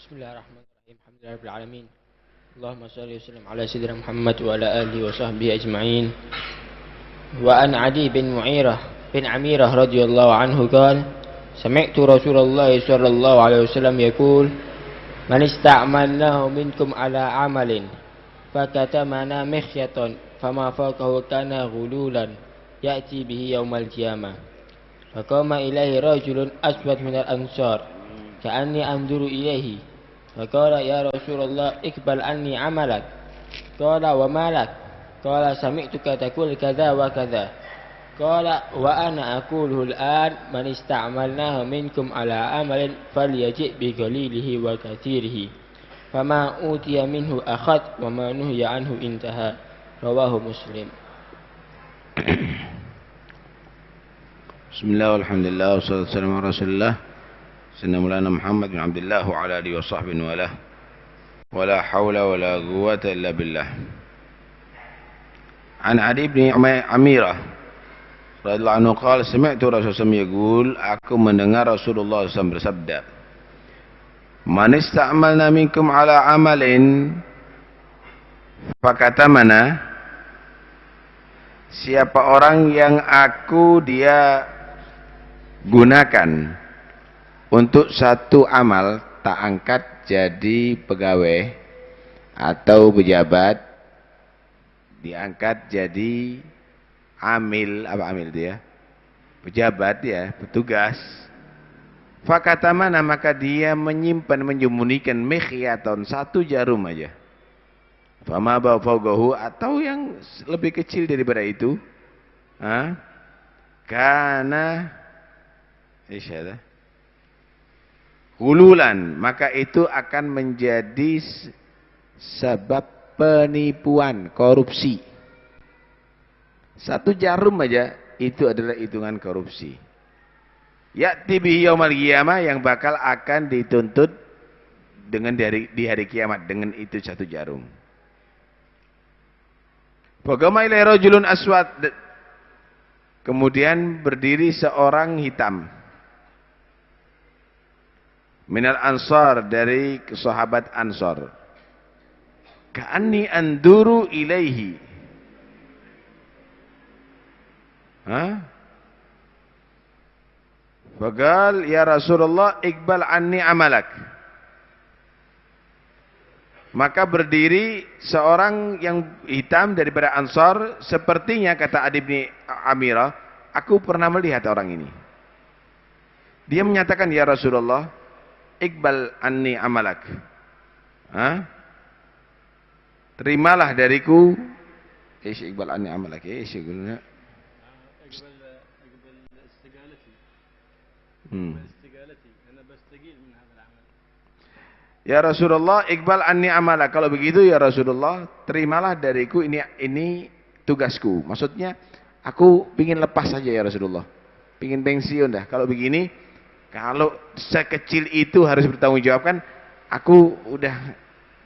Bismillahirrahmanirrahim. Alhamdulillahirabbil alamin. Allahumma shalli wa sallim ala sayyidina Muhammad wa ala alihi wa sahbihi ajma'in. Wa an Adi bin Amirah radhiyallahu anhu qala sami'tu Rasulullah sallallahu alaihi wasallam yaqul man ista'malnahu minkum ala amalin fakatamana mikhyatan fama faqahu kana ghululan ya'ti bihi yaumal qiyamah. Faqama ilaihi rajulun aswad minal ansar ka'anni anzuru ilaihi فقال يا رسول الله اقبل عني عملك قال وما لك قال سمعتك تقول كذا وكذا قال وأنا أقوله الآن من استعملناه منكم على عمل فليجئ بقليله وكثيره فما أوتي منه أخذ وما نهي عنه انتهى رواه مسلم. بسم الله والحمد لله والصلاة والسلام على رسول الله سيدنا مولانا محمد بن عبد الله وعلى آله وصحبه ولا حول ولا قوة إلا بالله. عن عدي بن Amirah radhiyallahu anhu qala sami'tu Rasulullah SAW yaqul, aku mendengar Rasulullah SAW bersabda, man ista'malna minkum ala amalin fakatamana, siapa orang yang dia gunakan untuk satu amal, tak angkat jadi pegawai atau pejabat, diangkat jadi amil, apa amil dia? Pejabat ya, petugas. Fakatamana, maka dia menyimpan, menyembunyikan mikhyatan, satu jarum aja. Fama fawqahu, atau yang lebih kecil daripada itu. Karena isyada hululan, maka itu akan menjadi sebab penipuan, korupsi. Satu jarum aja itu adalah hitungan korupsi. Ya'ti bihi yaumal qiyamah, yang bakal akan dituntut dengan di hari kiamat dengan itu satu jarum. Faqama ilaihi rajulun aswad, kemudian berdiri seorang hitam. Minal ansar, dari sahabat Ansar. Ka'anni anduru ilaihi. Faqal ya Rasulullah iqbal anni amalak. Maka berdiri seorang yang hitam daripada Ansar, sepertinya kata Adi bin Amirah, aku pernah melihat orang ini. Dia menyatakan, ya Rasulullah, iqbal anni amalak. Terimalah dariku. Iqbal anni amalak. Iqbal istiqalati. Ana bastaqil min hadzal amal. Ya Rasulullah, iqbal anni amalak. Kalau begitu ya Rasulullah, terimalah dariku ini tugasku. Maksudnya aku pingin lepas saja ya Rasulullah. Pingin pensiun dah. Kalau begini, kalau sekecil itu harus bertanggung jawab, kan aku udah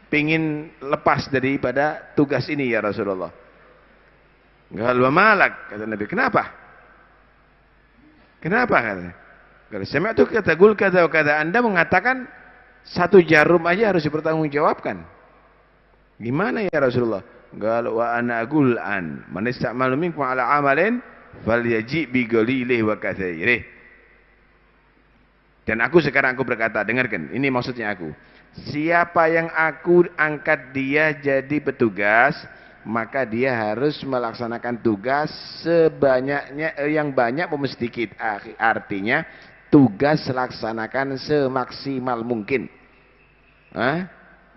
pingin lepas daripada tugas ini ya Rasulullah. Enggak lupa malak, kata Nabi. Kenapa? Kenapa katanya? Kalau saya itu kata gul kata Anda mengatakan satu jarum aja harus dipertanggungjawabkan. Gimana ya Rasulullah? Kalau wa ana aqul an man ista'malu minkum ala amalin falyaji bi qalilihi wa katsirihi. Dan sekarang aku berkata, dengarkan, ini maksudnya aku. Siapa yang aku angkat dia jadi petugas, maka dia harus melaksanakan tugas sebanyaknya, yang banyak maupun sedikit. Artinya tugas laksanakan semaksimal mungkin.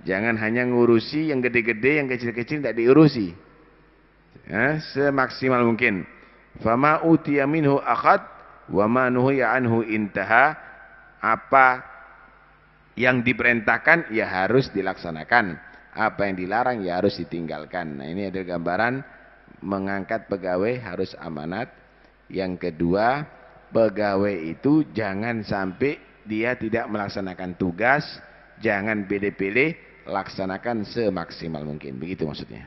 Jangan hanya ngurusi yang gede-gede, yang kecil-kecil tidak diurusi. Semaksimal mungkin. Fama utiya minhu akhad wa ma nuhiya anhu intaha. Apa yang diperintahkan ya harus dilaksanakan, apa yang dilarang ya harus ditinggalkan. Nah, ini adalah gambaran mengangkat pegawai harus amanat. Yang kedua, pegawai itu jangan sampai dia tidak melaksanakan tugas, jangan pilih-pilih, laksanakan semaksimal mungkin. Begitu maksudnya.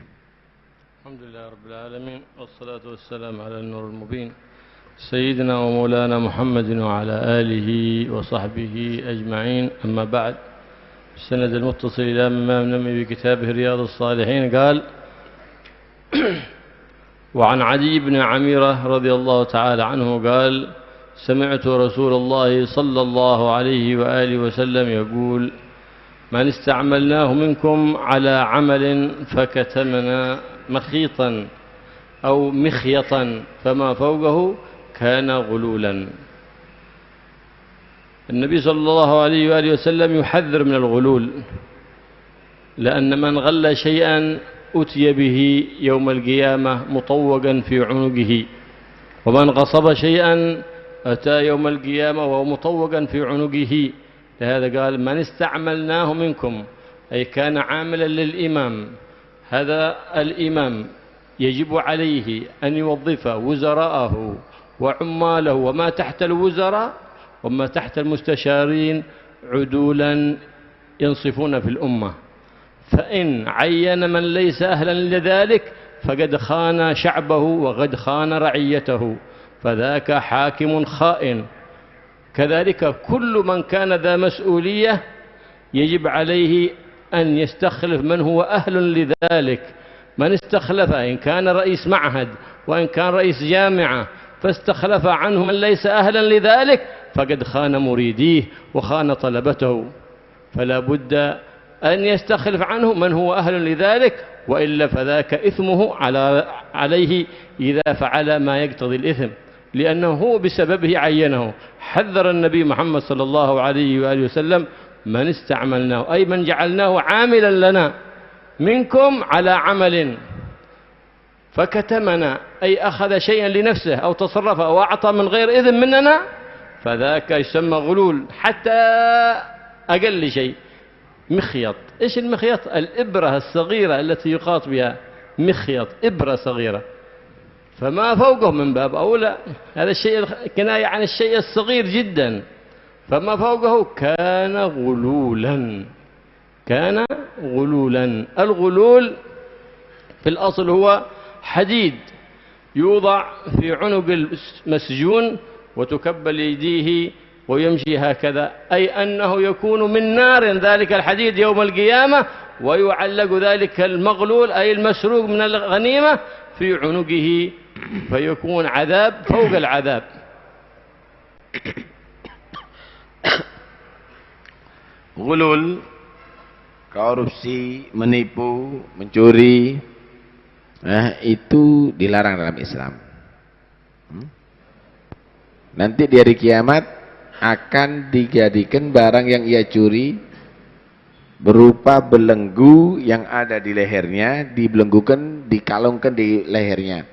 Alhamdulillah rabbil alamin, wassalatu wassalamu ala nurul mubin سيدنا ومولانا محمد وعلى آله وصحبه أجمعين. أما بعد، السند المتصل إلى الإمام النووي في كتابه رياض الصالحين قال: وعن عدي بن عميرة رضي الله تعالى عنه قال: سمعت رسول الله صلى الله عليه وآله وسلم يقول: من استعملناه منكم على عمل فكتمنا مخيطا أو مخيطا فما فوقه كان غلولا. النبي صلى الله عليه وآله وسلم يحذر من الغلول، لأن من غل شيئا أتي به يوم القيامة مطوقا في عنقه، ومن غصب شيئا أتى يوم القيامة وهو مطوقا في عنقه. لهذا قال: من استعملناه منكم، أي كان عاملا للإمام. هذا الإمام يجب عليه أن يوظف وزراءه وعماله وما تحت الوزراء وما تحت المستشارين عدولا ينصفون في الأمة. فإن عين من ليس أهلا لذلك فقد خان شعبه وقد خان رعيته، فذاك حاكم خائن. كذلك كل من كان ذا مسؤولية يجب عليه أن يستخلف من هو أهل لذلك. من استخلف، إن كان رئيس معهد وإن كان رئيس جامعة، فاستخلف عنه من ليس أهلا لذلك فقد خان مريديه وخان طلبته. فلا بد أن يستخلف عنه من هو أهل لذلك، وإلا فذاك إثمه عليه إذا فعل ما يقتضي الإثم، لأنه هو بسببه عينه. حذر النبي محمد صلى الله عليه وآله وسلم: من استعملناه، أي من جعلناه عاملا لنا منكم على عمل فكتمنا، أي أخذ شيئا لنفسه أو تصرف أو أعطى من غير إذن مننا، فذاك يسمى غلول. حتى أقل شيء مخيط. إيش المخيط؟ الإبرة الصغيرة التي يقاط بها، مخيط إبرة صغيرة، فما فوقه من باب أولى. هذا الشيء كناية عن الشيء الصغير جدا، فما فوقه كان غلولا. كان غلولا. الغلول في الأصل هو حديد يوضع في عنق المسجون وتكبل يديه ويمشي هكذا، أي أنه يكون من نار ذلك الحديد يوم القيامة، ويعلق ذلك المغلول أي المسروق من الغنيمة في عنقه، فيكون عذاب فوق العذاب. Ghulul, korupsi, menipu, mencuri, itu dilarang dalam Islam. Nanti di hari kiamat akan dijadikan barang yang ia curi berupa belenggu yang ada di lehernya, dibelenggukan, dikalungkan di lehernya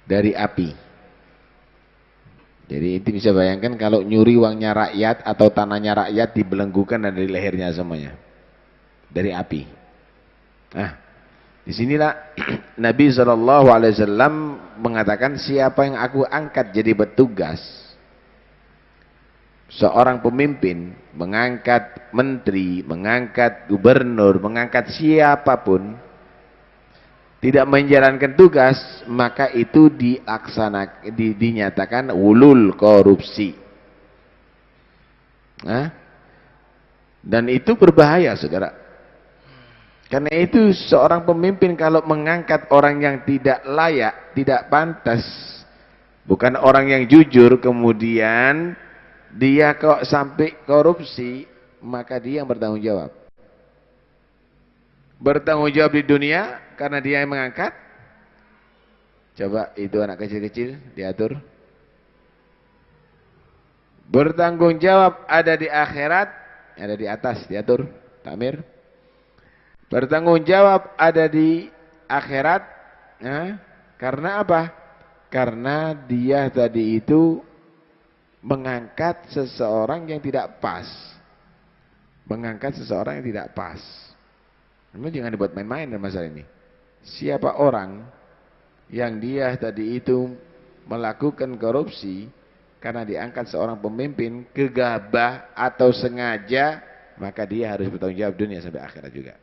dari api. Jadi itu bisa bayangkan kalau nyuri uangnya rakyat atau tanahnya rakyat dibelenggukan dari lehernya semuanya dari api. Nah, disinilah Nabi SAW mengatakan, siapa yang aku angkat jadi petugas, seorang pemimpin, mengangkat menteri, mengangkat gubernur, mengangkat siapapun, tidak menjalankan tugas, maka itu dinyatakan wulul, korupsi. Dan itu berbahaya, saudara. Karena itu seorang pemimpin kalau mengangkat orang yang tidak layak, tidak pantas, bukan orang yang jujur, kemudian dia kok sampai korupsi, maka dia yang bertanggung jawab. Bertanggung jawab di dunia karena dia yang mengangkat. Coba itu anak kecil-kecil diatur. Bertanggung jawab ada di akhirat, ada di atas diatur, takmir. Bertanggung jawab ada di akhirat, karena apa? Karena dia tadi itu mengangkat seseorang yang tidak pas. Mengangkat seseorang yang tidak pas. Namun jangan dibuat main-main dalam masalah ini. Siapa orang yang dia tadi itu melakukan korupsi karena diangkat seorang pemimpin, gegabah atau sengaja, maka dia harus bertanggung jawab dunia sampai akhirat juga.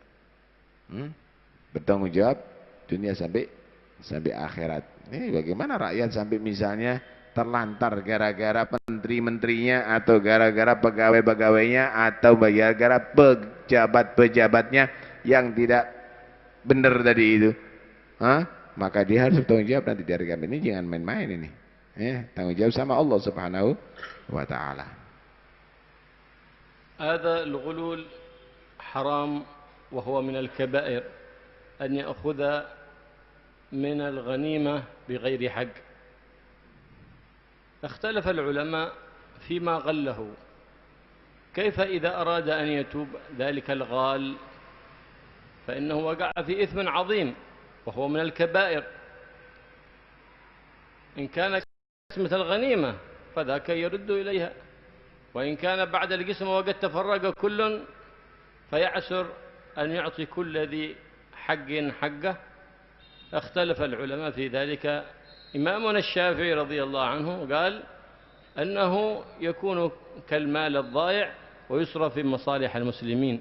Bertanggung jawab dunia sampai akhirat. Ini bagaimana rakyat sampai misalnya terlantar gara-gara menteri-menterinya atau gara-gara pegawai-pegawainya atau gara-gara pejabat-pejabatnya yang tidak benar tadi itu. Maka dia harus bertanggung jawab nanti dari kami. Ini jangan main-main ini. Tanggung jawab sama Allah Subhanahu wa taala. هذا الغلول حرام وهو من الكبائر أن يأخذ من الغنيمة بغير حق. اختلف العلماء فيما غله، كيف إذا أراد أن يتوب ذلك الغال فإنه وقع في إثم عظيم وهو من الكبائر. إن كان قسمة الغنيمة فذاك يرد إليها، وإن كان بعد القسمة وقد تفرق كل فيعسر أن يعطي كل ذي حق حقه. اختلف العلماء في ذلك. إمامنا الشافعي رضي الله عنه قال أنه يكون كالمال الضائع ويصرف في مصالح المسلمين.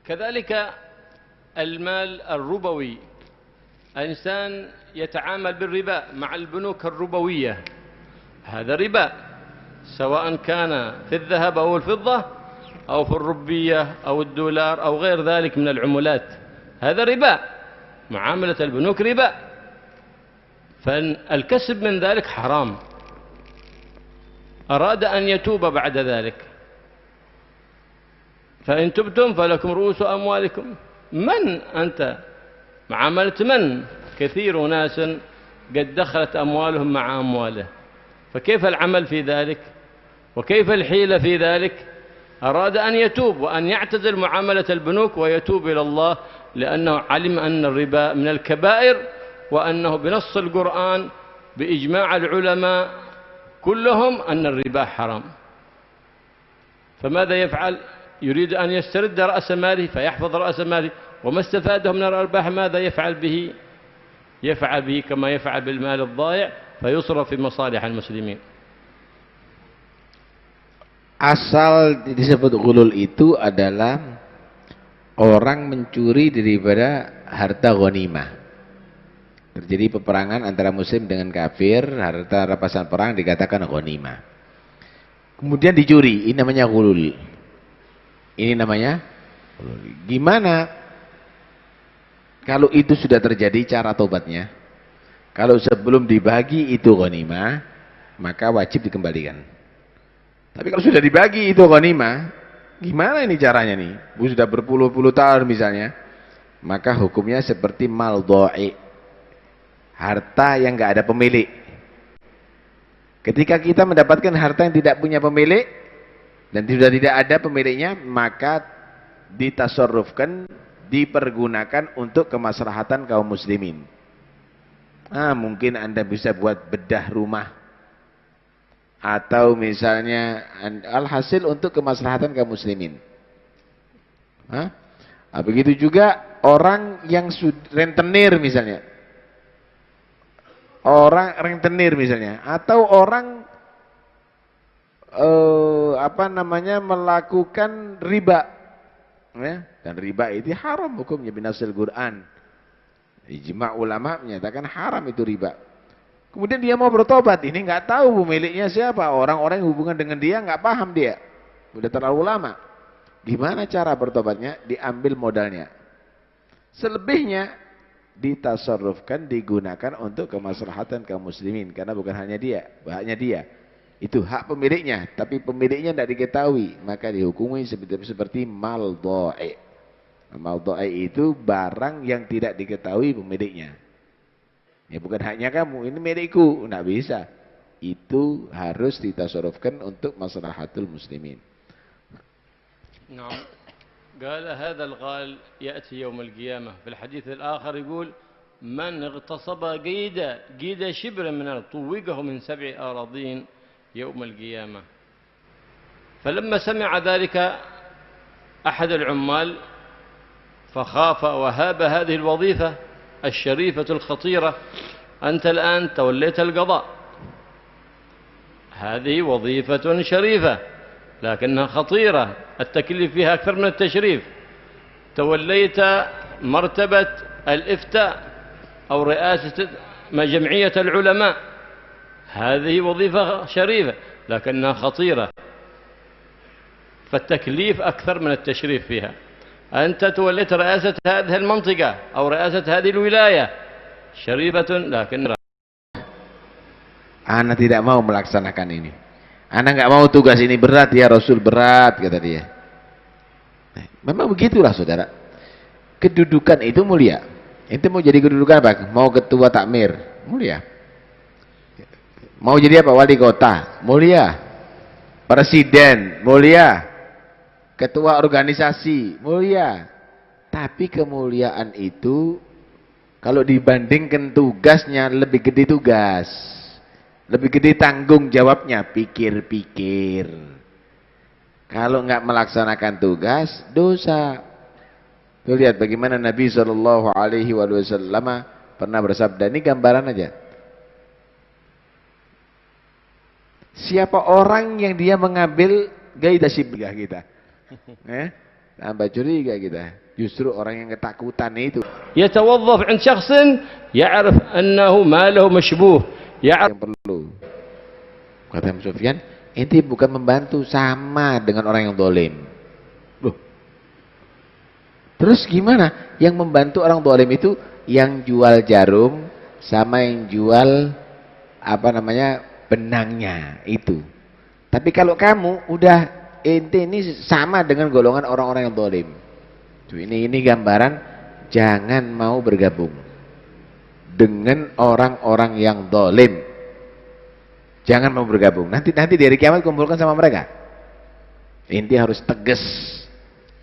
كذلك المال الربوي، الإنسان يتعامل بالربا مع البنوك الربوية، هذا ربا سواء كان في الذهب أو الفضة أو في الربية أو الدولار أو غير ذلك من العملات، هذا ربا، معاملة البنوك ربا، فالكسب من ذلك حرام. أراد أن يتوب بعد ذلك، فإن تبتم فلكم رؤوس أموالكم. من أنت؟ معاملة من؟ كثير ناس قد دخلت أموالهم مع أمواله، فكيف العمل في ذلك؟ وكيف الحيلة في ذلك؟ أراد أن يتوب وأن يعتزل معاملة البنوك ويتوب إلى الله، لأنه علم أن الربا من الكبائر، وأنه بنص القرآن بإجماع العلماء كلهم أن الربا حرام. فماذا يفعل؟ يريد أن يسترد رأس ماله فيحفظ رأس ماله، وما استفاده من الأرباح ماذا يفعل به؟ يفعل به كما يفعل بالمال الضائع فيصرف في مصالح المسلمين. Asal disebut ghulul itu adalah orang mencuri daripada harta ghanimah. Terjadi peperangan antara muslim dengan kafir, harta rampasan perang dikatakan ghanimah. Kemudian dicuri, ini namanya ghulul. Ini namanya ghulul. Gimana kalau itu sudah terjadi, cara tobatnya? Kalau sebelum dibagi itu ghanimah, maka wajib dikembalikan. Tapi kalau sudah dibagi itu ghanimah, gimana ini caranya nih? Sudah berpuluh-puluh tahun misalnya, maka hukumnya seperti mal dha'i, harta yang enggak ada pemilik. Ketika kita mendapatkan harta yang tidak punya pemilik dan sudah tidak ada pemiliknya, maka ditasarrufkan, dipergunakan untuk kemaslahatan kaum muslimin. Mungkin Anda bisa buat bedah rumah, atau misalnya alhasil untuk kemaslahatan kaum muslimin. Begitu juga orang yang rentenir misalnya. Orang rentenir misalnya, atau orang melakukan riba, dan riba itu haram hukumnya binasil Quran. Ijma' ulama menyatakan haram itu riba. Kemudian dia mau bertobat, ini nggak tahu pemiliknya siapa, orang-orang yang hubungan dengan dia nggak paham dia, udah terlalu lama. Gimana cara bertobatnya? Diambil modalnya, selebihnya ditasarrufkan, digunakan untuk kemaslahatan kaum muslimin, karena bukan hanya dia, haknya dia. Itu hak pemiliknya, tapi pemiliknya tidak diketahui, maka dihukumi seperti mal dha'i. Mal dha'i itu barang yang tidak diketahui pemiliknya. Ya bukan haknya kamu, ini milikku, tidak bisa. Itu harus ditasarrufkan untuk maslahatul muslimin. نعم. قال هذا الغال يأتي يوم القيامة. في الحديث الآخر يقول من اغتصب قيد شبر من الأرض طوقه من 7 أراضين يوم القيامة. فلما سمع ذلك أحد العمال فخاف وهاب هذه الوظيفة الشريفة الخطيرة. أنت الآن توليت القضاء، هذه وظيفة شريفة لكنها خطيرة، التكليف فيها أكثر من التشريف. توليت مرتبة الإفتاء أو رئاسة جمعية العلماء، هذه وظيفة شريفة لكنها خطيرة، فالتكليف أكثر من التشريف فيها. أنت توليت رئاسة هذه المنطقة أو رئاسة هذه الولاية، شريفة لكن Ana tidak mau melaksanakan ini. Ana nggak mau tugas ini berat ya Rasul, berat kata dia. Memang begitulah saudara. Kedudukan itu mulia. Ente mau jadi kedudukan apa? Mau ketua takmir, mulia. Mau jadi apa? Wali kota, mulia. Presiden, mulia. Ketua organisasi, mulia. Tapi kemuliaan itu kalau dibandingkan tugasnya lebih gede tugas. Lebih gede tanggung jawabnya, pikir-pikir. Kalau nggak melaksanakan tugas, dosa. Tuh lihat bagaimana Nabi SAW pernah bersabda, ini gambaran aja. Siapa orang yang dia mengambil gaidah sibgah kita? Tambah curiga kita. Justru orang yang ketakutan itu. يتوظف عند شخص يعرف أنه ما له مشبوه. Yang perlu. Kata Imam Sufyan, ente bukan membantu, sama dengan orang yang dolim. Loh. Terus gimana? Yang membantu orang dolim itu yang jual jarum sama yang jual benangnya itu. Tapi kalau kamu udah ente ini sama dengan golongan orang-orang yang dolim. Tuh, ini gambaran jangan mau bergabung dengan orang-orang yang dolim. Jangan mau bergabung. Nanti di hari kiamat kumpulkan sama mereka. Inti harus tegas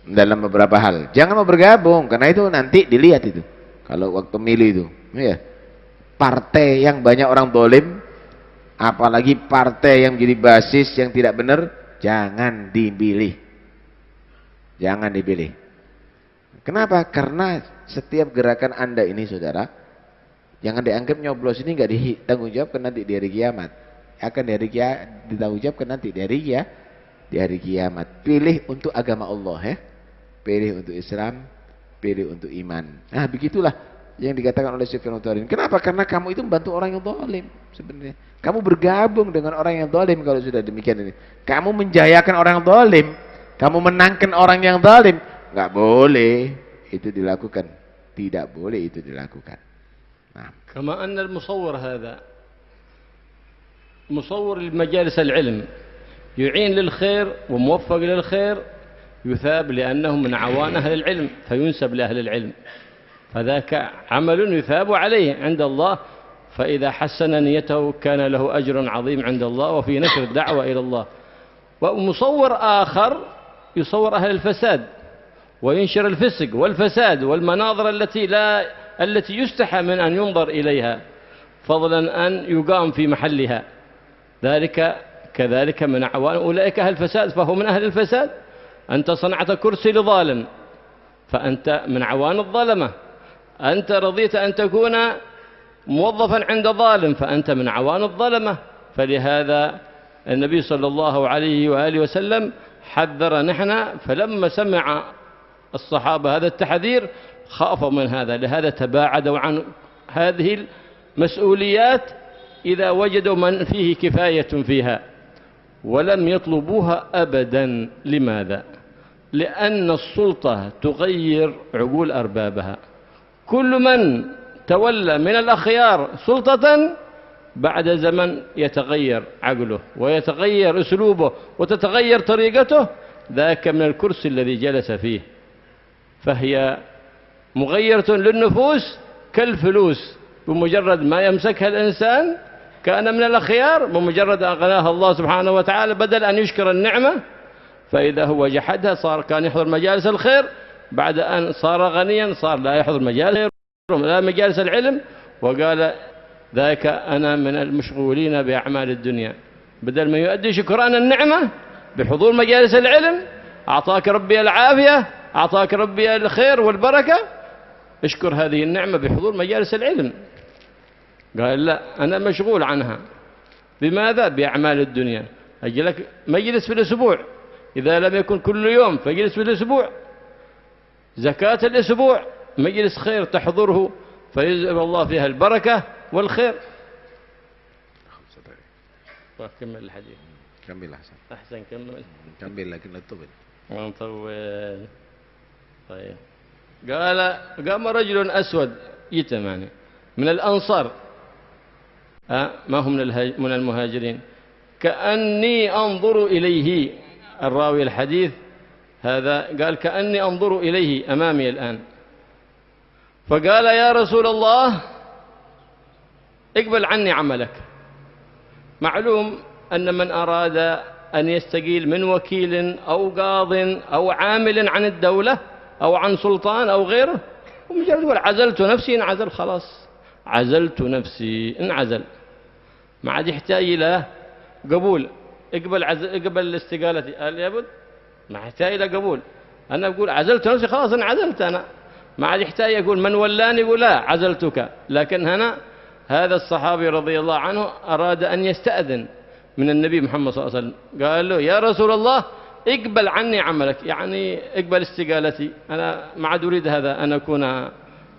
dalam beberapa hal. Jangan mau bergabung karena itu nanti dilihat itu. Kalau waktu milih itu, ya. Partai yang banyak orang dolim, apalagi partai yang jadi basis yang tidak benar, jangan dipilih. Jangan dipilih. Kenapa? Karena setiap gerakan Anda ini saudara, jangan dianggap nyoblos ini nggak ditanggung jawabkan nanti di hari kiamat. Akan ditanggung jawabkan nanti di hari kiamat. Pilih untuk agama Allah ya. Pilih untuk Islam, pilih untuk iman. Nah, begitulah yang dikatakan oleh Sufyan Ats-Tsauri. Kenapa? Karena kamu itu membantu orang yang zalim sebenarnya. Kamu bergabung dengan orang yang zalim kalau sudah demikian ini. Kamu menjayakan orang yang zalim, kamu menangkan orang yang zalim, nggak boleh itu dilakukan. Tidak boleh itu dilakukan. كما أن المصور هذا مصور لمجالس العلم يعين للخير وموفق للخير، يثاب لأنه من عوان أهل العلم فينسب لأهل العلم، فذاك عمل يثاب عليه عند الله، فإذا حسن نيته كان له أجر عظيم عند الله وفي نشر الدعوة إلى الله. ومصور آخر يصور أهل الفساد وينشر الفسق والفساد والمناظر التي يستحى من أن ينظر إليها فضلا أن يقام في محلها. ذلك كذلك من أعوان أولئك أهل الفساد، فهو من أهل الفساد. أنت صنعت كرسي لظالم فأنت من عوان الظلمة. أنت رضيت أن تكون موظفا عند ظالم فأنت من عوان الظلمة. فلهذا النبي صلى الله عليه وآله وسلم حذر نحن، فلما سمع الصحابة هذا التحذير خافوا من هذا، لهذا تباعدوا عن هذه المسؤوليات إذا وجدوا من فيه كفاية فيها ولم يطلبوها أبدا. لماذا؟ لأن السلطة تغير عقول أربابها. كل من تولى من الأخيار سلطة بعد زمن يتغير عقله ويتغير أسلوبه وتتغير طريقته، ذاك من الكرسي الذي جلس فيه. فهي مغيرة للنفوس كالفلوس، بمجرد ما يمسكها الإنسان كان من الأخيار، بمجرد أن أغناها الله سبحانه وتعالى بدل أن يشكر النعمة فإذا هو جحدها صار كان يحضر مجالس الخير، بعد أن صار غنيا صار لا يحضر مجالس العلم، وقال ذاك أنا من المشغولين بأعمال الدنيا، بدل ما يؤدي شكران النعمة بحضور مجالس العلم. أعطاك ربي العافية، أعطاك ربي الخير والبركة، اشكر هذه النعمة بحضور مجالس العلم. قال لا أنا مشغول عنها. بماذا؟ بأعمال الدنيا. أجلك مجلس في الأسبوع، إذا لم يكن كل يوم فجلس في الأسبوع. زكاة الأسبوع مجلس خير تحضره فيجعل الله فيها البركة والخير. وكمل الحديث. كمل أحسن. أحسن كمل. كمل لكن لا تطول. نطول. طيب. قام رجل أسود يتماني من الأنصار، ما هم من المهاجرين، كأني أنظر إليه. الراوي الحديث هذا قال كأني أنظر إليه أمامي الآن، فقال يا رسول الله اقبل عني عملك. معلوم أن من أراد أن يستقيل من وكيل أو قاض أو عامل عن الدولة أو عن سلطان أو غيره، ومجرد يقول عزلت نفسي، انعزل خلاص، عزلت نفسي انعزل، ما عاد يحتاج إلى قبول. اقبل استقالتي، قال يا بد ما يحتاج إلى قبول. أنا أقول عزلت نفسي خلاص انعزلت أنا، ما عاد يحتاج يقول من ولاني، يقول لا عزلتك. لكن هنا هذا الصحابي رضي الله عنه أراد أن يستأذن من النبي محمد صلى الله عليه وسلم، قال له يا رسول الله اقبل عني عملك، يعني اقبل استقالتي، أنا ما عاد أريد هذا أن أكون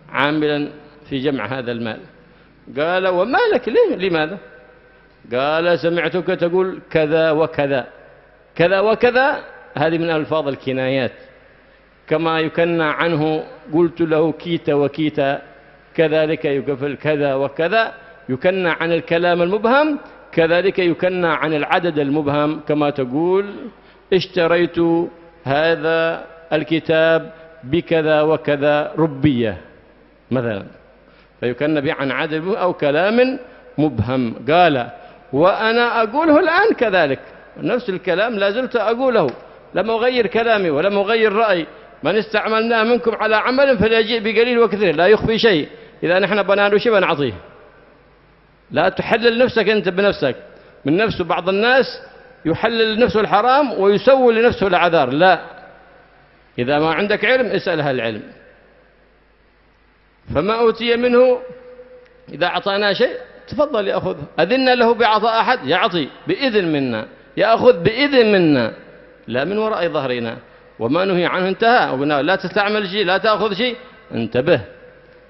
عاملا في جمع هذا المال. قال وما لك لماذا؟ قال سمعتك تقول كذا وكذا كذا وكذا، هذه من ألفاظ الكنايات، كما يكنى عنه قلت له كيت وكيت، كذلك يكفل كذا وكذا، يكنى عن الكلام المبهم، كذلك يكنى عن العدد المبهم، كما تقول اشتريت هذا الكتاب بكذا وكذا ربية مثلا، فيكنى به عن عدد أو كلام مبهم. قال وأنا أقوله الآن كذلك، نفس الكلام لا زلت أقوله، لم أغير كلامي ولم أغير رأيي. من استعملناه منكم على عمل فليجيء بقليل وكثير، لا يخفي شيء، إذا نحن بناله شيء بنعطيه. لا تحلل نفسك أنت بنفسك من نفسه. بعض الناس يحلل لنفسه الحرام ويسول لنفسه العذار، لا، إذا ما عندك علم اسأل أهل العلم. فما أوتي منه إذا أعطانا شيء تفضل يأخذه، أذن له بعطاء أحد يعطي بإذن منا، يأخذ بإذن منا، لا من وراء ظهرنا. وما نهي عنه انتهى، وقلنا لا تستعمل شيء، لا تأخذ شيء، انتبه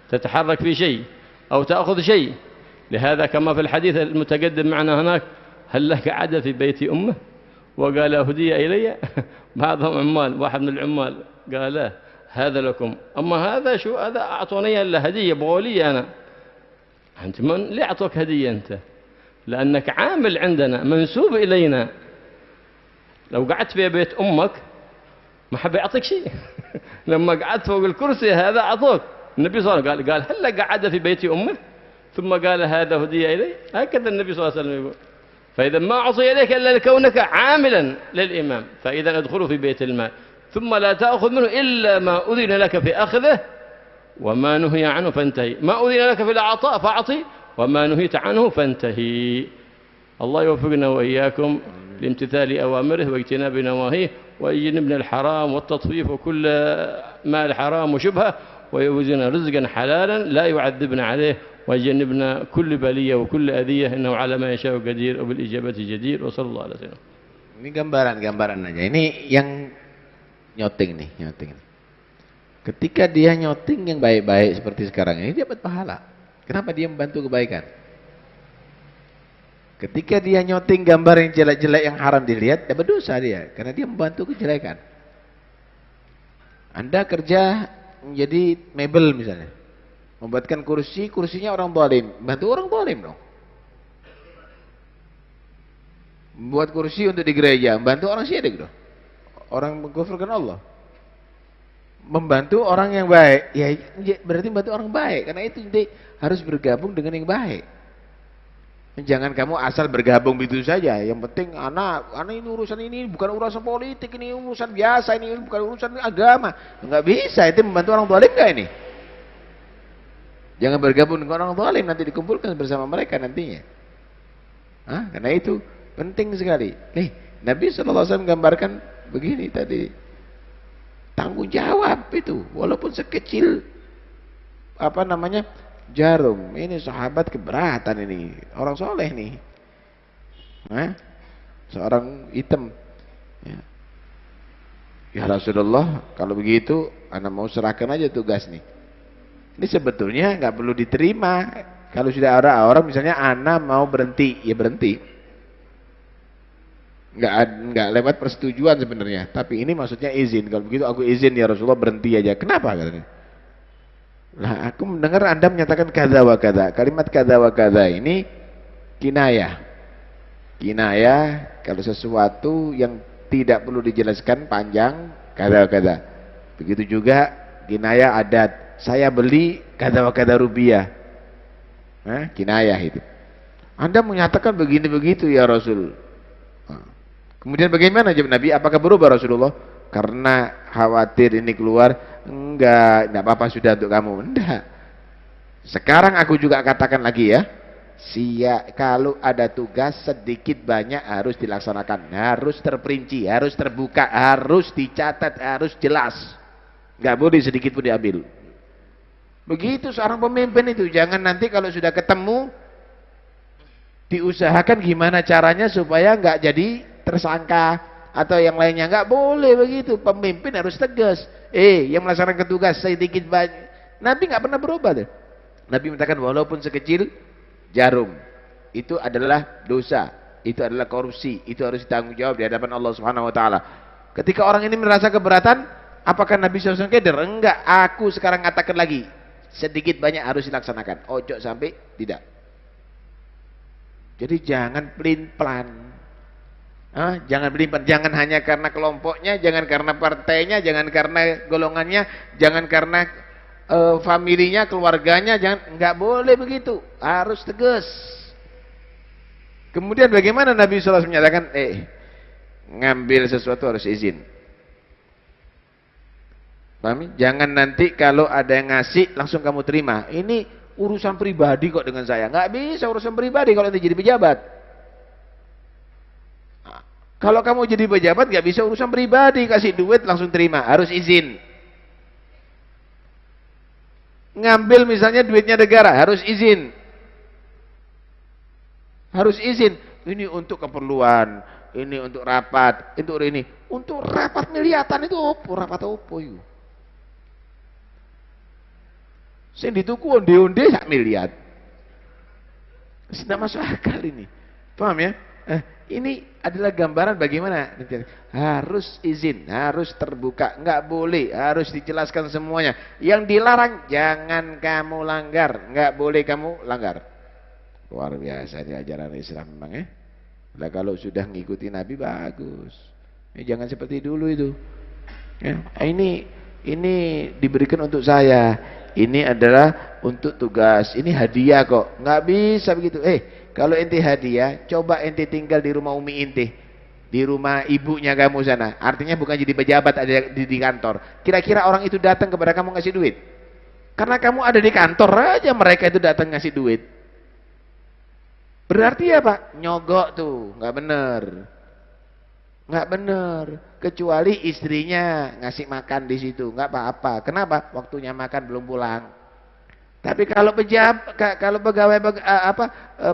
تتحرك في شيء أو تأخذ شيء. لهذا كما في الحديث المتقدم معنا هناك هل لك عادة في بيت أمه؟ وقال هدية إلي بعضهم عمال، واحد من العمال قال لا هذا لكم، أما هذا شو هذا أعطوني إلا هدية بغولية أنا. أنت من ليه أعطوك هدية أنت؟ لأنك عامل عندنا منسوب إلينا. لو قعدت في بيت أمك ما حب يعطيك شيء لما قعدت فوق الكرسي هذا أعطوك. النبي صلى الله عليه وسلم قال هل لك قعد في بيت أمك؟ ثم قال هذا هدية إلي، هكذا النبي صلى الله عليه وسلم يقول. فإذا ما أعطي إليك إلا لكونك عاملا للإمام، فإذا ادخلوا في بيت المال، ثم لا تأخذ منه إلا ما أذن لك في أخذه وما نهي عنه فانتهي. ما أذن لك في العطاء فأعطي، وما نهيت عنه فانتهي. الله يوفقنا وإياكم لامتثال أوامره واجتناب نواهيه، ويجنبنا الحرام والتطفيف وكل مال حرام وشبهه، ويوزنا رزقا حلالا لا يعذبنا عليه، ويجنبنا كل بلية وكل أذية، إنه على ما يشاء قدير وبالإجابة جدير. وصلى الله على سيدنا. Ini gambaran aja. Ini yang nyoting nih. Ketika dia nyoting yang baik-baik seperti sekarang ini, dia dapat pahala. Kenapa dia membantu kebaikan? Ketika dia nyoting gambar yang jelek-jelek yang haram dilihat, dapat dosa dia, karena dia membantu kejelekan. Anda kerja menjadi mebel misalnya, membuatkan kursinya orang zalim, bantu orang zalim dong. Membuat kursi untuk di gereja, bantu orang syirik dong, orang mengkufurkan Allah. Membantu orang yang baik, ya berarti membantu orang baik, karena itu harus bergabung dengan yang baik. Jangan kamu asal bergabung begitu saja. Yang penting anak ini urusan ini bukan urusan politik, ini urusan biasa, ini bukan urusan agama. Enggak bisa, itu membantu orang zalim enggak ini? Jangan bergabung dengan orang zalim, nanti dikumpulkan bersama mereka nantinya. Karena itu penting sekali. Nabi SAW gambarkan begini tadi. Tanggung jawab itu, walaupun sekecil jarum. Ini sahabat keberatan ini, orang soleh nih, seorang hitam. Ya Rasulullah, kalau begitu, anak mau serahkan aja tugas nih. Ini sebetulnya nggak perlu diterima. Kalau sudah ada orang misalnya anak mau berhenti, ya berhenti. nggak lewat persetujuan sebenarnya, tapi ini maksudnya izin. Kalau begitu aku izin ya Rasulullah, berhenti aja. Kenapa katanya? Lah aku mendengar Anda menyatakan kada wa kada. Kalimat kada wa kada ini kinayah. Kinayah kalau sesuatu yang tidak perlu dijelaskan panjang, kada wa kada. Begitu juga kinayah adat. Saya beli kada wa kada rupiah. Kinayah itu. Anda menyatakan begini begitu ya Rasul. Kemudian bagaimana jawab Nabi? Apakah berubah Rasulullah? Karena khawatir ini keluar. Enggak apa-apa sudah untuk kamu. Enggak. Sekarang aku juga katakan lagi ya. Kalau ada tugas sedikit banyak harus dilaksanakan. Harus terperinci, harus terbuka, harus dicatat, harus jelas. Enggak boleh sedikit pun diambil. Begitu seorang pemimpin itu. Jangan nanti kalau sudah ketemu diusahakan gimana caranya supaya enggak jadi tersangka atau yang lainnya. Enggak boleh begitu. Pemimpin harus tegas. Yang melaksanakan tugas sedikit banyak. Nabi enggak pernah berubah deh. Nabi mengatakan walaupun sekecil jarum itu adalah dosa, itu adalah korupsi, itu harus ditanggung jawab di hadapan Allah Subhanahu wa taala. Ketika orang ini merasa keberatan, apakah Nabi SAW keder? Enggak, aku sekarang katakan lagi, sedikit banyak harus dilaksanakan. Ojo sampai tidak. Jadi jangan pelin-pelan. Jangan pelin-pelan, jangan hanya karena kelompoknya, jangan karena partainya, jangan karena golongannya, jangan karena familinya, keluarganya, jangan, enggak boleh begitu. Harus tegas. Kemudian bagaimana Nabi SAW menyatakan, ngambil sesuatu harus izin. Pahami? Jangan nanti kalau ada yang ngasih langsung kamu terima. Ini urusan pribadi kok dengan saya. Enggak bisa urusan pribadi kalau nanti jadi pejabat. Kalau kamu jadi pejabat nggak bisa urusan pribadi, kasih duit langsung terima, harus izin. Ngambil misalnya duitnya negara, harus izin. Harus izin. Ini untuk keperluan, ini untuk rapat, untuk ini. Untuk rapat miliatan itu opo, rapat opo itu. Sing dituku onde-onde sak miliar. Tidak masuk akal ini. Paham ya? Ini adalah gambaran bagaimana harus izin, harus terbuka, enggak boleh, harus dijelaskan semuanya. Yang dilarang jangan kamu langgar, enggak boleh kamu langgar. Luar biasa ini ajaran Islam memang ya. Lah kalau sudah ngikuti Nabi bagus. Jangan seperti dulu itu. Ya, ini diberikan untuk saya. Ini adalah untuk tugas. Ini hadiah kok. Enggak bisa begitu. Kalau ente hadiah, coba ente tinggal di rumah umi ente, di rumah ibunya kamu sana. Artinya bukan jadi pejabat ada di kantor. Kira-kira orang itu datang kepada kamu ngasih duit? Karena kamu ada di kantor aja mereka itu datang ngasih duit. Berarti apa? Nyogok tuh, nggak bener. Nggak bener. Kecuali istrinya ngasih makan di situ, nggak apa-apa. Kenapa? Waktunya makan belum pulang. Tapi kalau pegawai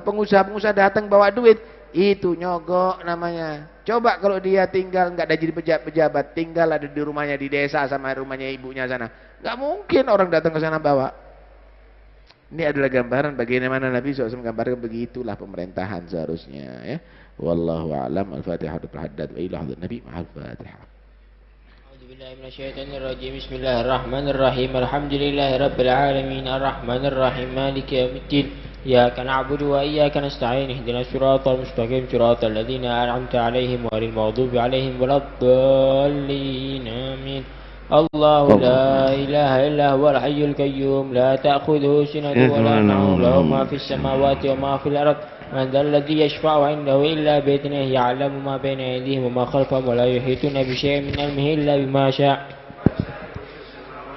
pengusaha-pengusaha datang bawa duit, itu nyogok namanya. Coba kalau dia tinggal nggak ada jadi pejabat, tinggal ada di rumahnya di desa sama rumahnya ibunya sana, nggak mungkin orang datang ke sana bawa. Ini adalah gambaran bagaimana Nabi SAW menggambarkan begitulah pemerintahan seharusnya. Ya. Wallahu a'lam. Al-Fatihah. Al-Haddad wa ila hadrat Nabi. Al-Fatihah. بسم الله الرحمن الرحيم الحمد لله رب العالمين الرحمن الرحيم مالك يوم الدين إياك نعبد وإياك نستعين اهدنا الصراط المستقيم صراط الذين أنعمت عليهم غير المغضوب عليهم ولا الضالين آمين الله لا إله إلا هو الحي القيوم لا تأخذه سنة ولا نوم له ما في السماوات وما في الأرض من ذا الذي يشفع عنده إلا بإذنه يعلم ما بين أيديهم وما خلفهم ولا يحيطون بشيء من علمه إلا بما شاء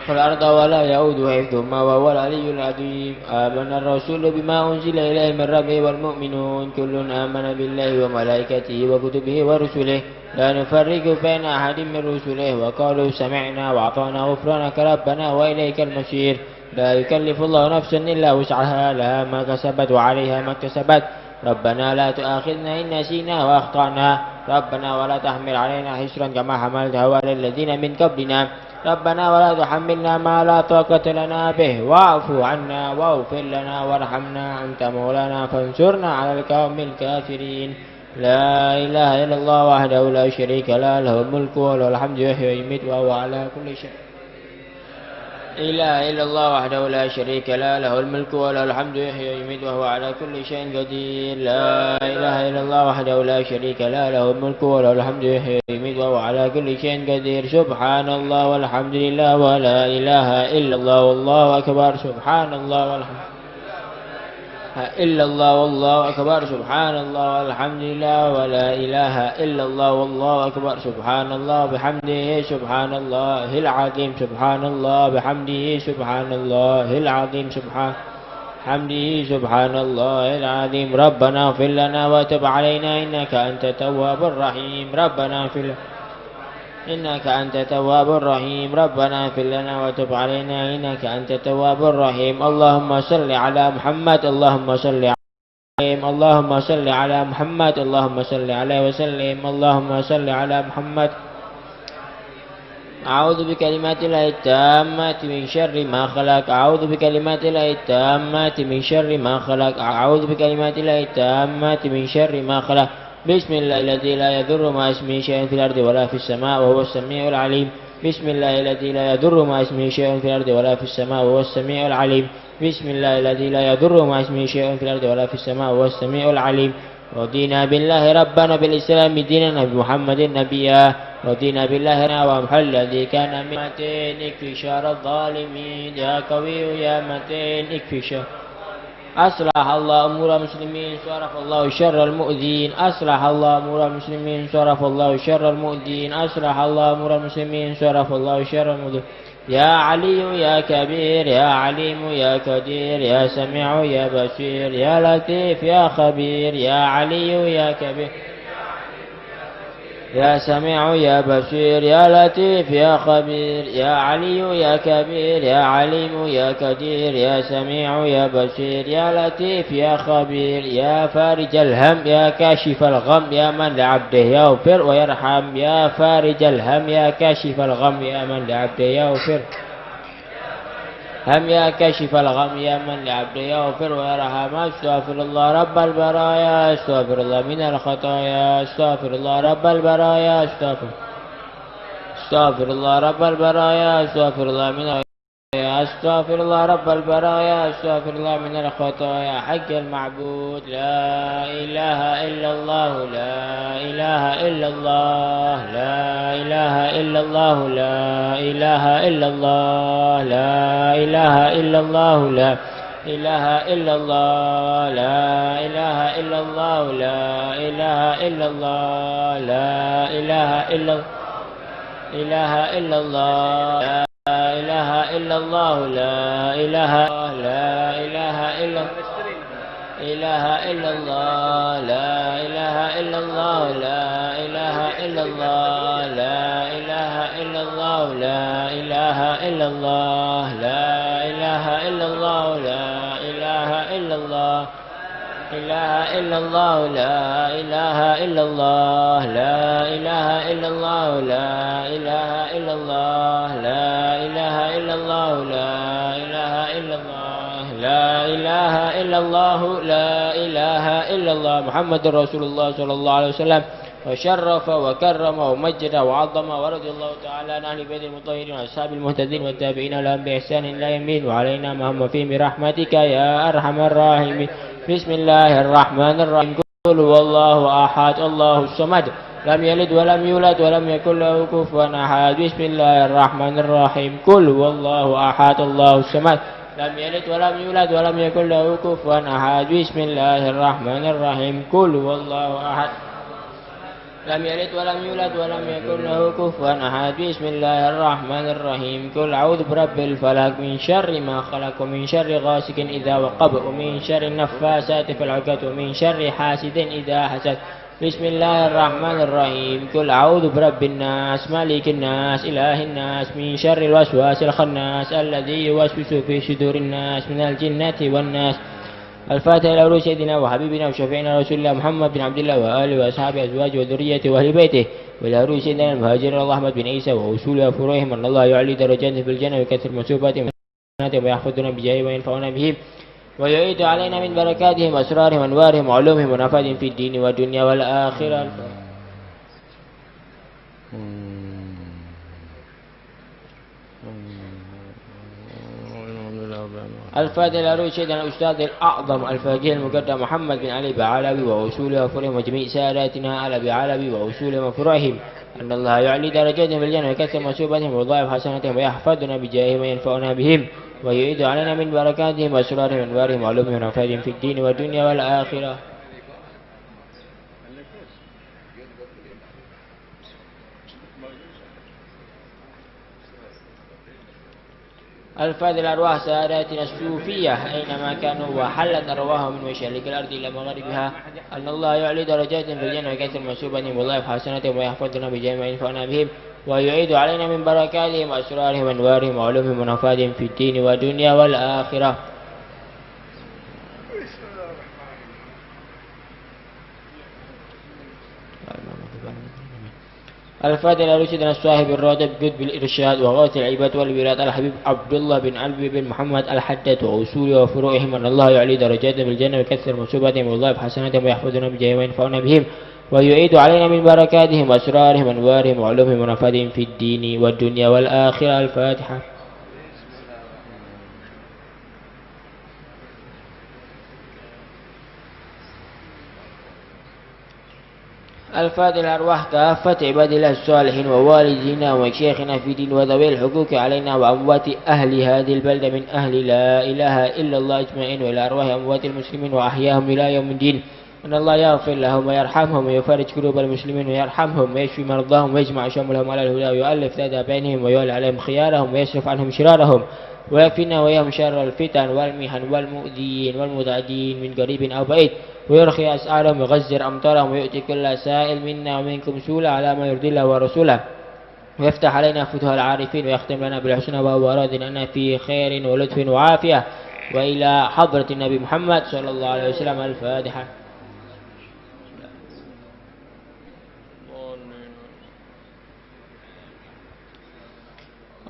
والأرض ولا يؤوده حفظهما وهو العلي العظيم آمن الرسول بما أنزل إليه من ربه والمؤمنون كل آمن بالله وملائكته وكتبه ورسله لا نفرق بين أحد من رسله وقالوا سمعنا وأطعنا غفرانك ربنا وإليك المصير لا يكلف الله نفسا إلا وسعها لها ما كسبت وعليها ما اكتسبت ربنا لا تؤاخذنا إن نسينا وأخطأنا ربنا ولا تحمل علينا حسرا كما حملته على الذين من قبلنا ربنا ولا تحملنا ما لا طاقة لنا به واعف عنا واغفر لنا وارحمنا أنت مولانا فانصرنا على القوم الكافرين لا إله إلا الله وحده لا شريك له له الملك وله الحمد يحيي ويميت وهو على كل شيء. لا إله إلا الله وحده لا شريك له له الملك وله الحمد يحيي ويميت وهو على كل شيء قدير. لا إله إلا الله وحده لا شريك له له الملك وله الحمد يحيي ويميت وهو على كل شيء قدير. سبحان الله والحمد لله ولا إله إلا الله والله أكبر. سبحان الله والحمد إلا الله والله أكبر. سبحان الله والحمد لله ولا إله إلا الله والله أكبر. سبحان الله بحمده سبحان الله العظيم. سبحان الله بحمده سبحان الله العظيم. سبحان حمده سبحان الله العظيم. ربنا اغفر لنا وتب علينا إنك أنت التواب الرحيم. ربنا اغفر لنا إنك أنت التواب الرحيم. ربنا اغفر لنا وتب علينا إنك أنت التواب الرحيم. اللهم صل على محمد. اللهم صل عليه. اللهم صل على محمد. اللهم صل عليه وسلم. اللهم صل على محمد. أعوذ بكلمات الله التامات من شر ما خلق. أعوذ بكلمات الله التامات من شر ما خلق. أعوذ بكلمات الله التامات من شر ما خلق. بسم الله الذي لا يضر مع اسمه شيء في الأرض ولا في السماء وهو السميع العليم. بسم الله الذي لا يضر مع اسمه شيء في الأرض ولا في السماء وهو السميع العليم. بسم الله الذي لا يضر مع اسمه شيء في الأرض ولا في السماء وهو السميع العليم. رضينا بالله ربنا بالإسلام ديننا بمحمد نبيا. رضينا بالله ومحل الذي كان من متين. اكفي شر الظالمين يا قوي يا متين. اكفي شر. أصلح الله أمور المسلمين صرف الله شر المؤذين. أصلح الله أمور المسلمين صرف الله شر المؤذين. أصلح الله أمور المسلمين صرف الله شر المؤذين. يا علي يا كبير يا عليم يا قدير يا سميع يا بصير يا لطيف يا خبير. يا علي يا كبير يا سميع يا بصير يا لطيف يا خبير. يا علي يا كبير يا عليم يا قدير يا سميع يا بصير يا لطيف يا خبير. يا فارج الهم يا كاشف الغم يا من لعبده يغفر ويرحم. يا فارج الهم يا كاشف الغم يا من لعبده يغفر هم يا كاشف الغم يا من لعبده يغفر ويرحم. استغفر الله رب البرايا. استغفر الله من الخطايا. استغفر الله رب البرايا. استغفر الله رب البرايا. استغفر الله من استغفر الله رب البرايا. استغفر الله من الخطايا. حق المعبود. لا إله إلا الله. لا إله إلا الله. لا إله إلا الله. لا إله إلا الله. لا إله إلا الله. لا إله إلا الله. لا إله إلا الله. لا إله إلا الله. لا إله إلا إله إلا الله. لا إله إلا الله. لا إله لا إله إلا إله إلا الله. لا إله إلا الله. لا إله إلا الله. لا إله إلا الله. لا إله إلا الله. لا إله إلا الله. لا إله إلا الله. إله إلا الله. لا إله إلا الله. لا إله إلا الله. لا إله إلا الله. لا إله إلا الله. لا إله إلا الله. لا إله إلا الله. لا إله إلا الله. محمد رسول الله صلى الله عليه وسلم. وشرف وكرم ومجد وعظم ورضي الله تعالى عن أهل بيت المطهرين وأصحاب المهتدين والتابعين لهم بإحسان إلى يوم الدين وعلينا معهم فيه برحمتك يا أرحم الراحمين. بسم الله الرحمن الرحيم. قل هو الله أحد الله الصمد لم يلد ولم يولد ولم يكن له كفوا أحد. بسم الله الرحمن الرحيم. قل هو الله أحد الله الصمد لم يلد ولم يولد ولم يكن له كفوا أحد. بسم الله الرحمن الرحيم. قل هو الله أحد لم يلد ولم يولد ولم يكن له كفوا أحد. بسم الله الرحمن الرحيم. قل أعوذ برب الفلق من شر ما خلق ومن شر غاسق إذا وقب ومن شر النفاثات في العقد ومن شر حاسد إذا حسد. بسم الله الرحمن الرحيم. قل أعوذ برب الناس مالك الناس إله الناس من شر الوسواس الخناس الذي يوسوس في صدور الناس من الجنة والناس. الفاتحة إلى روح سيدنا وحبيبنا وشفيعنا رسول الله محمد بن عبد الله وآله وأصحابه أزواجه وذريته وأهل بيته وإلى روح سيدنا المهاجرين الله أحمد بن عيسى وأصول وفروعهم أن الله يعلي درجاته في الجنة ويكثر مثوباتهم ويحفظنا بجاهه وينفعنا به ويعيد علينا من بركاتهم وأسرارهم وأنوارهم وعلومهم ونفعهم في الدين والدنيا والآخرة. الفاتحة لروح سيدنا الأستاذ الأعظم الفقيه المقدم محمد بن علي بعلوي وأصوله وفروعهم وجميع ساداتنا على بعلوي وأصولهم وفروعهم أن الله يعلي درجاتهم في الجنة ويكثر مثوبتهم ويضاعف حسناتهم ويحفظنا بجاههم وينفعنا بهم ويعيد علينا من بركاتهم وأسرارهم وأنوارهم وعلومهم ونفعهم في الدين والدنيا والآخرة. الفاتحة لأرواح ساداتنا الصوفية أينما كانوا وحلت أرواحهم من مشارق الأرض إلى مغاربها أن الله يعلي درجاتهم في الجنة ويكثر مثوبتهم ويضاعف حسناتهم ويحفظنا بجاههم وينفعنا بهم ويعيد علينا من بركاتهم وأسرارهم وأنوارهم وعلومهم ونفعهم في الدين والدنيا والآخرة. الفاتحة لرشدنا الصاحب الراتب قطب الإرشاد وغاث العباد والبلاد الحبيب عبد الله بن علي بن محمد الحداد وأصوله وفروعهم أن الله يعلي درجاتهم في الجنة ويكثر مثوبتهم ويضاعف حسناتهم ويحفظنا بجاههم وينفعنا بهم ويعيد علينا من بركاتهم وأسرارهم وأنوارهم وعلومهم ونفعهم في الدين والدنيا والآخرة. الفاتحة. الفاتحة لأرواح كافة عباد الله الصالحين ووالدينا ومشايخنا في دين وذوي الحقوق علينا وأموات أهل هذه البلدة من أهل لا إله إلا الله أجمعين وإلى أرواح أموات المسلمين وأحياهم إلى يوم الدين أن الله يغفر لهم ويرحمهم ويفرج قلوب المسلمين ويرحمهم ويشفي مرضاهم ويجمع شملهم على الهدى ويؤلف ذات بينهم ويولي عليهم خيارهم ويصرف عنهم شرارهم ويكفينا ويهم شر الفتن والمحن والمؤذيين والمضادين من قريب أو بعيد ويرخي أسعارهم ويغزر أمطارهم ويؤتي كل سائل منا ومنكم سولا على ما يرضي الله ورسوله ويفتح علينا فتوح العارفين ويختم لنا بالحسنى وهو راض أننا في خير ولطف وعافية وإلى حضرة النبي محمد صلى الله عليه وسلم. الفاتحة.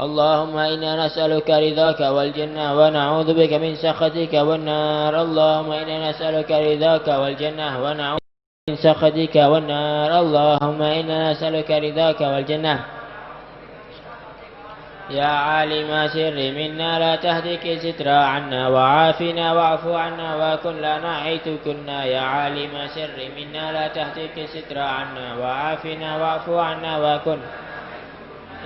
اللهم إنا نسألك رضاك والجنة ونعوذ بك من سخطك والنار. اللهم إنا نسألك رضاك والجنة ونعوذ بك من سخطك والنار. اللهم إنا نسألك رضاك والجنة. يا عالم سر منا لا تهدك سترا عنا وعافنا واعف عنا وكن لنا حيث كنا. يا عالم سر منا لا تهدك سترا عنا وعافنا واعف عنا وكن.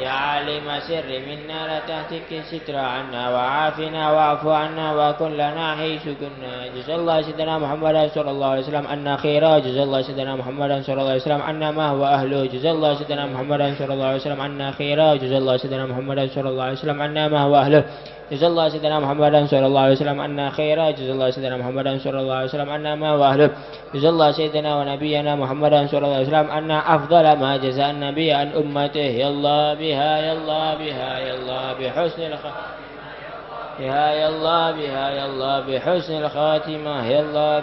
يا عالم سر منا لا تهتك ستر عنا وعافنا واعف عنا وكن لنا حيث كنا. جزا الله سيدنا محمد صلى الله عليه وسلم عنا خيرا. جزا الله سيدنا محمد صلى الله عليه وسلم عنا ما هو أهله. جزا الله سيدنا محمد صلى الله عليه وسلم عنا خيرا. جزا الله سيدنا محمد صلى الله عليه وسلم عنا ما هو أهله. جزا الله سيدنا محمد صلى الله عليه وسلم عنا خيرا. جزا الله سيدنا محمد صلى الله عليه وسلم عنا ما هو أهله. جزا الله سيدنا ونبينا محمد صلى الله عليه وسلم عنا أفضل ما جزاء النبي عن أمته. يا الله بها يا الله بها يا الله بحسن الخاتمة. يا الله بها يا الله بحسن الخاتمة. يا الله